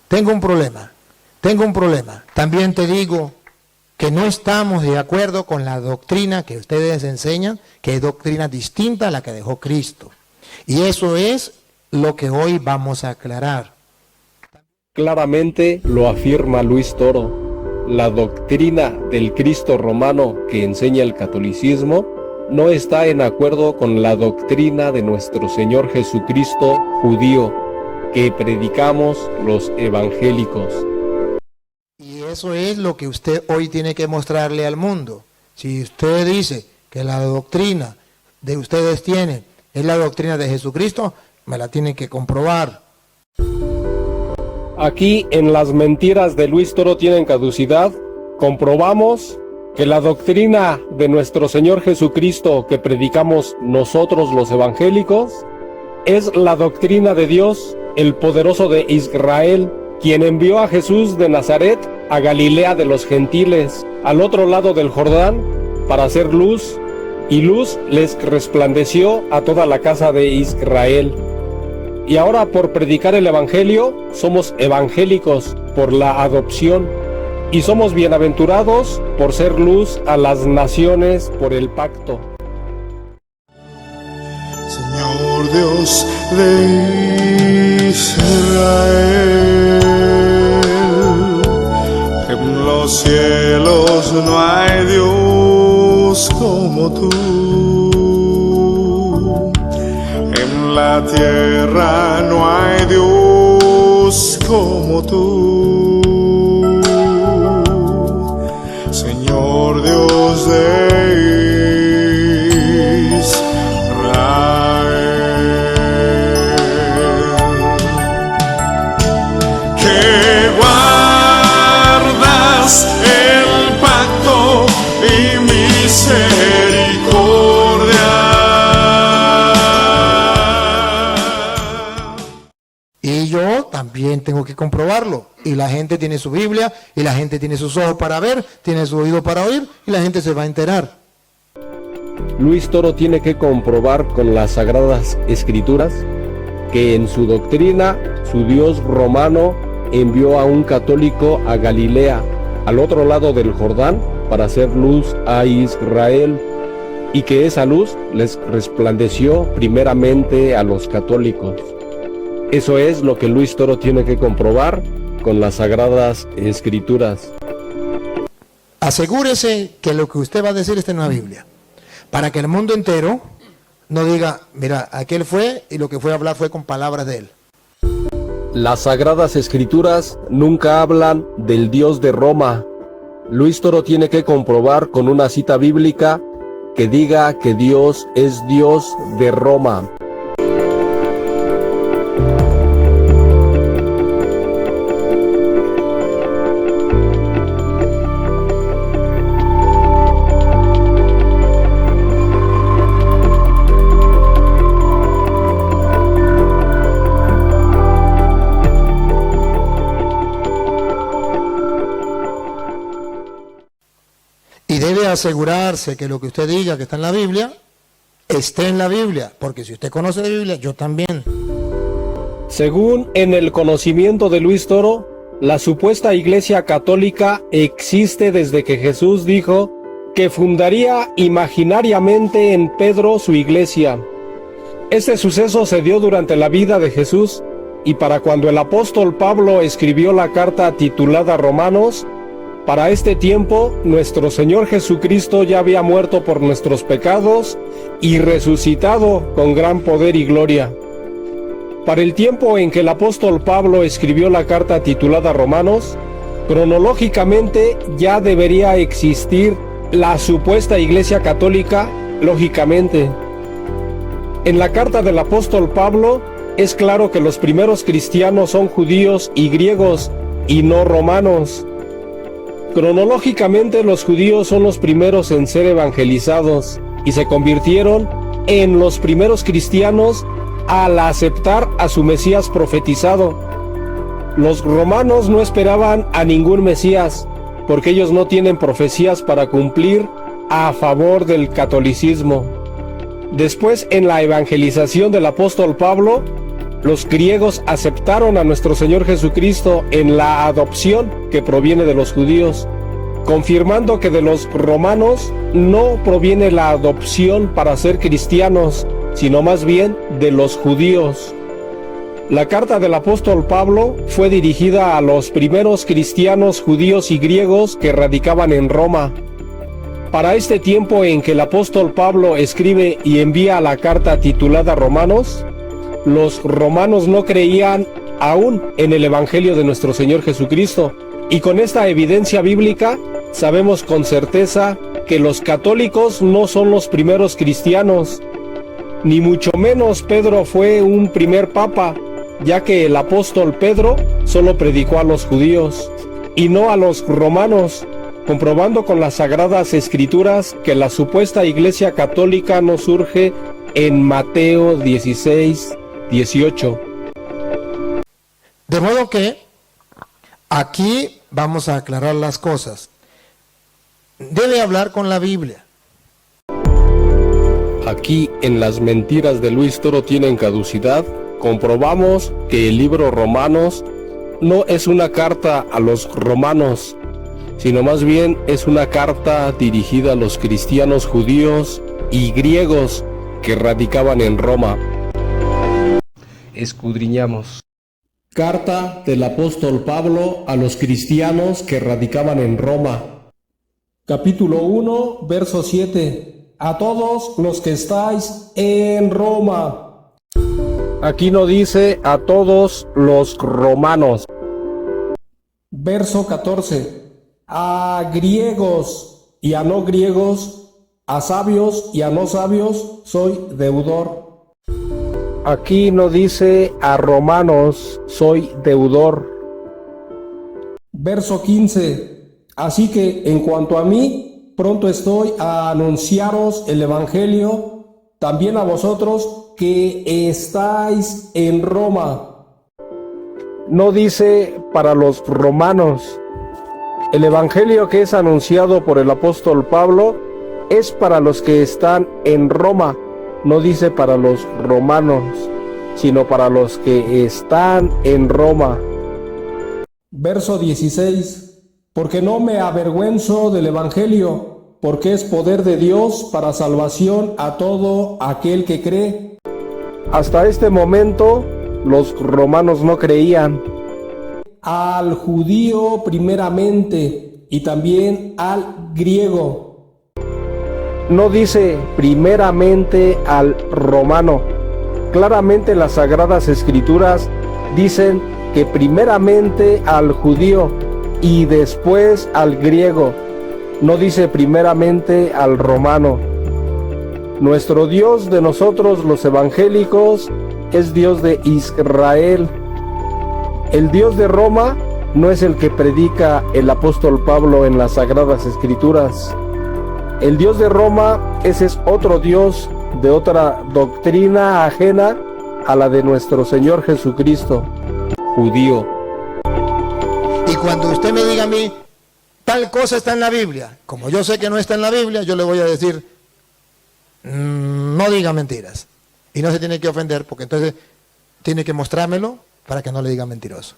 tengo un problema. También te digo que no estamos de acuerdo con la doctrina que ustedes enseñan, que es doctrina distinta a la que dejó Cristo. Y eso es lo que hoy vamos a aclarar. Claramente lo afirma Luis Toro. La doctrina del Cristo romano que enseña el catolicismo no está en acuerdo con la doctrina de nuestro Señor Jesucristo judío que predicamos los evangélicos. Y eso es lo que usted hoy tiene que mostrarle al mundo. Si usted dice que la doctrina de ustedes tiene es la doctrina de Jesucristo, me la tienen que comprobar. Aquí en Las mentiras de Luis Toro tienen caducidad, comprobamos que la doctrina de nuestro Señor Jesucristo que predicamos nosotros los evangélicos es la doctrina de Dios, el poderoso de Israel, quien envió a Jesús de Nazaret a Galilea de los gentiles, al otro lado del Jordán, para hacer luz, y luz les resplandeció a toda la casa de Israel. Y ahora por predicar el evangelio somos evangélicos por la adopción y somos bienaventurados por ser luz a las naciones por el pacto. Señor Dios de Israel, en los cielos no hay Dios como tú. En la tierra no hay Dios como tú, Señor Dios de Israel, que guardas el pacto y misericordia. Y yo también tengo que comprobarlo. Y la gente tiene su Biblia, y la gente tiene sus ojos para ver, tiene su oído para oír, y la gente se va a enterar. Luis Toro tiene que comprobar con las Sagradas Escrituras que en su doctrina su Dios romano envió a un católico a Galilea, al otro lado del Jordán, para hacer luz a Israel, y que esa luz les resplandeció primeramente a los católicos. Eso es lo que Luis Toro tiene que comprobar con las Sagradas Escrituras. Asegúrese que lo que usted va a decir esté en la Biblia, para que el mundo entero no diga, mira, aquel fue y lo que fue a hablar fue con palabras de él. Las Sagradas Escrituras nunca hablan del Dios de Roma. Luis Toro tiene que comprobar con una cita bíblica que diga que Dios es Dios de Roma. Asegurarse que lo que usted diga que está en la Biblia esté en la Biblia, porque si usted conoce la Biblia, yo también. Según en el conocimiento de Luis Toro, la supuesta Iglesia Católica existe desde que Jesús dijo que fundaría imaginariamente en Pedro su iglesia. Este suceso se dio durante la vida de Jesús y para cuando el apóstol Pablo escribió la carta titulada Romanos. Para este tiempo, nuestro Señor Jesucristo ya había muerto por nuestros pecados y resucitado con gran poder y gloria. Para el tiempo en que el apóstol Pablo escribió la carta titulada Romanos, cronológicamente ya debería existir la supuesta Iglesia Católica, lógicamente. En la carta del apóstol Pablo es claro que los primeros cristianos son judíos y griegos y no romanos. Cronológicamente los judíos son los primeros en ser evangelizados y se convirtieron en los primeros cristianos al aceptar a su Mesías profetizado. Los romanos no esperaban a ningún Mesías porque ellos no tienen profecías para cumplir a favor del catolicismo. Después, en la evangelización del apóstol Pablo, los griegos aceptaron a nuestro Señor Jesucristo en la adopción que proviene de los judíos, confirmando que de los romanos no proviene la adopción para ser cristianos, sino más bien de los judíos. La carta del apóstol Pablo fue dirigida a los primeros cristianos judíos y griegos que radicaban en Roma. Para este tiempo en que el apóstol Pablo escribe y envía la carta titulada Romanos, los romanos no creían aún en el Evangelio de nuestro Señor Jesucristo, y con esta evidencia bíblica sabemos con certeza que los católicos no son los primeros cristianos, ni mucho menos Pedro fue un primer papa, ya que el apóstol Pedro solo predicó a los judíos y no a los romanos, comprobando con las sagradas escrituras que la supuesta iglesia católica no surge en Mateo 16:18. De modo que aquí vamos a aclarar las cosas. Debe hablar con la Biblia. Aquí en Las mentiras de Luis Toro tienen caducidad, comprobamos que el libro Romanos no es una carta a los romanos, sino más bien es una carta dirigida a los cristianos judíos y griegos que radicaban en Roma. Escudriñamos. Carta del apóstol Pablo a los cristianos que radicaban en Roma. Capítulo 1, verso 7. A todos los que estáis en Roma. Aquí no dice a todos los romanos. Verso 14. A griegos y a no griegos, a sabios y a no sabios, soy deudor. Aquí no dice a romanos, soy deudor. Verso 15. Así que en cuanto a mí, pronto estoy a anunciaros el Evangelio, también a vosotros que estáis en Roma. No dice para los romanos. El Evangelio que es anunciado por el apóstol Pablo es para los que están en Roma. No dice para los romanos, sino para los que están en Roma. Verso 16. Porque no me avergüenzo del Evangelio, porque es poder de Dios para salvación a todo aquel que cree. Hasta este momento, los romanos no creían. Al judío primeramente y también al griego. No dice primeramente al romano. Claramente las sagradas escrituras dicen que primeramente al judío y después al griego. No dice primeramente al romano. Nuestro Dios de nosotros los evangélicos es Dios de Israel. El Dios de Roma no es el que predica el apóstol Pablo en las sagradas escrituras. El Dios de Roma, ese es otro Dios de otra doctrina ajena a la de nuestro Señor Jesucristo, judío. Y cuando usted me diga a mí, tal cosa está en la Biblia, como yo sé que no está en la Biblia, yo le voy a decir, no diga mentiras. Y no se tiene que ofender, porque entonces tiene que mostrármelo para que no le diga mentiroso.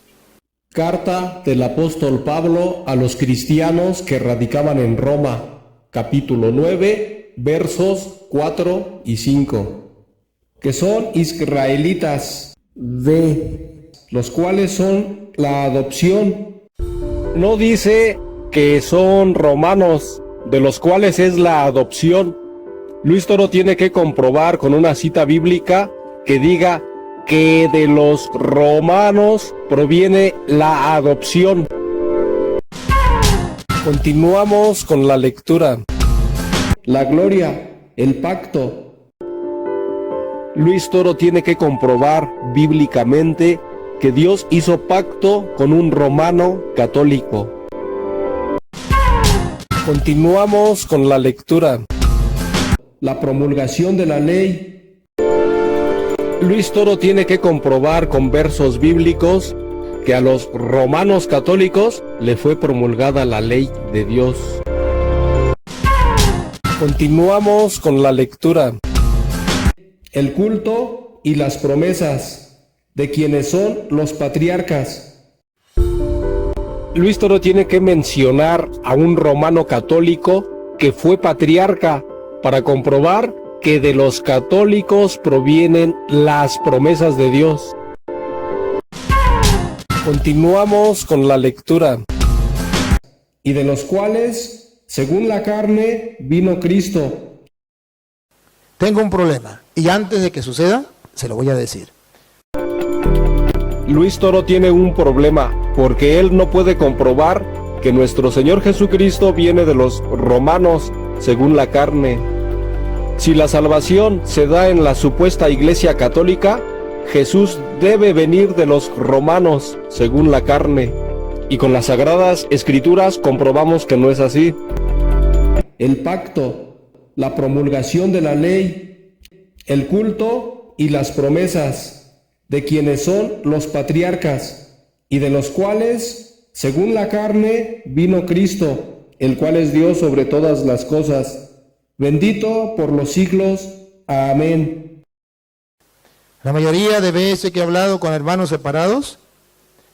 Carta del apóstol Pablo a los cristianos que radicaban en Roma, capítulo 9, versos 4 y 5. Que son israelitas, de los cuales son la adopción. No dice que son romanos, de los cuales es la adopción. Luis Toro tiene que comprobar con una cita bíblica que diga que de los romanos proviene la adopción. Continuamos con la lectura. La gloria, el pacto. Luis Toro tiene que comprobar bíblicamente que Dios hizo pacto con un romano católico. Continuamos con la lectura. La promulgación de la ley. Luis Toro tiene que comprobar con versos bíblicos que a los romanos católicos le fue promulgada la ley de Dios. Continuamos con la lectura. El culto y las promesas. de quienes son los patriarcas. Luis Toro tiene que mencionar a un romano católico que fue patriarca para comprobar que de los católicos provienen las promesas de Dios. Continuamos con la lectura. Y de los cuales, según la carne, vino Cristo. Tengo un problema y antes de que suceda, se lo voy a decir. Luis Toro tiene un problema porque él no puede comprobar que nuestro Señor Jesucristo viene de los romanos según la carne. Si la salvación se da en la supuesta Iglesia Católica, Jesús debe venir de los romanos según la carne. Y con las Sagradas Escrituras comprobamos que no es así. El pacto, la promulgación de la ley, el culto y las promesas, de quienes son los patriarcas, y de los cuales, según la carne, vino Cristo, el cual es Dios sobre todas las cosas, bendito por los siglos. Amén. La mayoría de veces que he hablado con hermanos separados,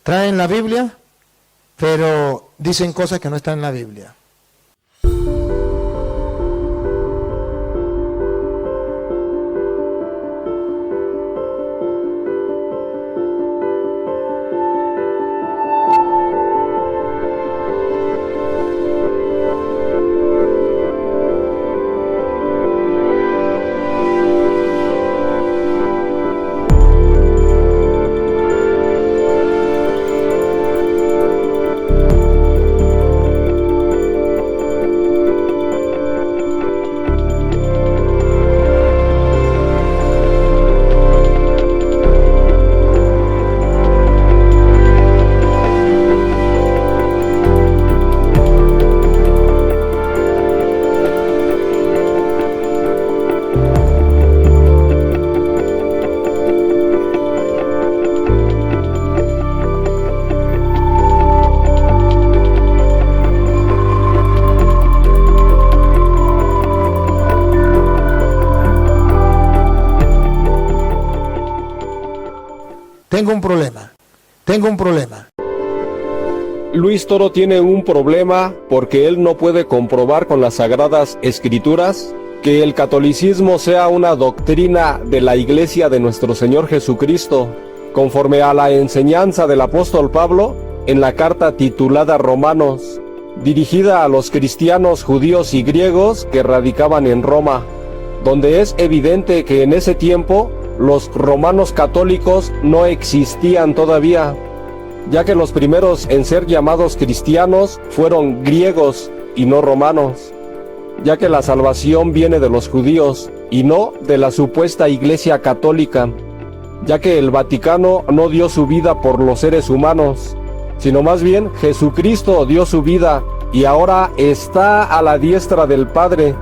traen la Biblia, pero dicen cosas que no están en la Biblia. Tengo un problema. Luis Toro tiene un problema porque él no puede comprobar con las Sagradas Escrituras que el catolicismo sea una doctrina de la Iglesia de nuestro Señor Jesucristo, conforme a la enseñanza del apóstol Pablo en la carta titulada Romanos, dirigida a los cristianos judíos y griegos que radicaban en Roma, donde es evidente que en ese tiempo los romanos católicos no existían todavía, ya que los primeros en ser llamados cristianos fueron griegos y no romanos, ya que la salvación viene de los judíos y no de la supuesta Iglesia Católica, ya que el Vaticano no dio su vida por los seres humanos, sino más bien Jesucristo dio su vida y ahora está a la diestra del Padre.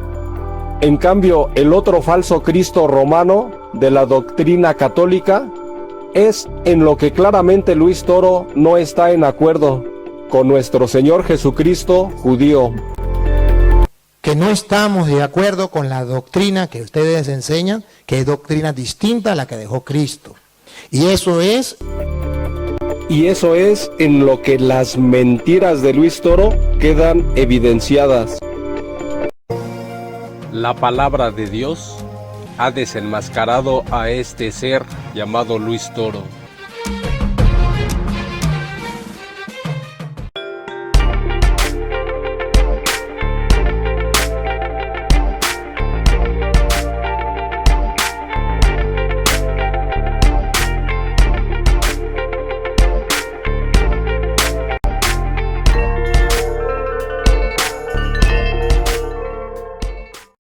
En cambio, el otro falso Cristo romano de la doctrina católica es en lo que claramente Luis Toro no está en acuerdo con nuestro Señor Jesucristo judío. Que no estamos de acuerdo con la doctrina que ustedes enseñan, que es doctrina distinta a la que dejó Cristo. Y eso es en lo que las mentiras de Luis Toro quedan evidenciadas. La palabra de Dios ha desenmascarado a este ser llamado Luis Toro.